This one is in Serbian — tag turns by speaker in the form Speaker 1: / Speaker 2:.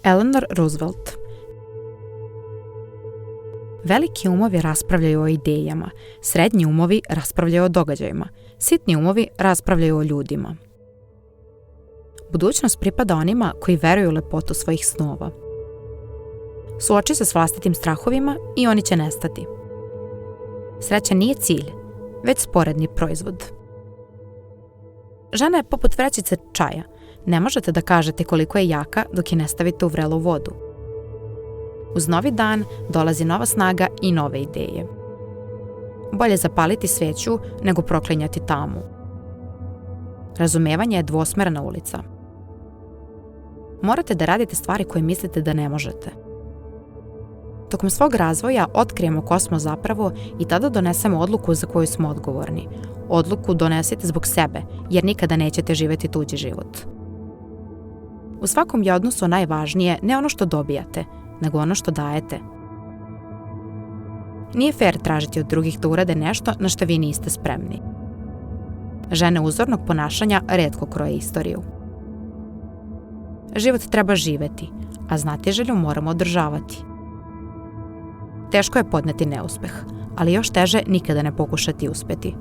Speaker 1: Eleanor Roosevelt. Veliki umovi raspravljaju o idejama, srednji umovi raspravljaju o događajima, sitni umovi raspravljaju o ljudima. Budućnost pripada onima koji veruju u lepotu svojih snova. Suoči se s vlastitim strahovima i oni će nestati. Sreća nije cilj, već sporedni proizvod. Žena je poput vrećice čaja. Ne možete da kažete koliko je jaka dok je ne stavite u vrelu vodu. Uz novi dan dolazi nova snaga i nove ideje. Bolje zapaliti sveću nego proklinjati tamu. Razumevanje je dvosmerna ulica. Morate da radite stvari koje mislite da ne možete. Tokom svog razvoja otkrijemo ko smo zapravo i tada donesemo odluku za koju smo odgovorni. Odluku donesite zbog sebe, jer nikada nećete živjeti tuđi život. U svakom je odnosu najvažnije ne ono što dobijate, nego ono što dajete. Nije fair tražiti od drugih da urade nešto na što vi niste spremni. Žene uzornog ponašanja retko kroje istoriju. Život treba živeti, a znatiželju moramo održavati. Teško je podneti neuspeh, ali još teže nikada ne pokušati uspeti.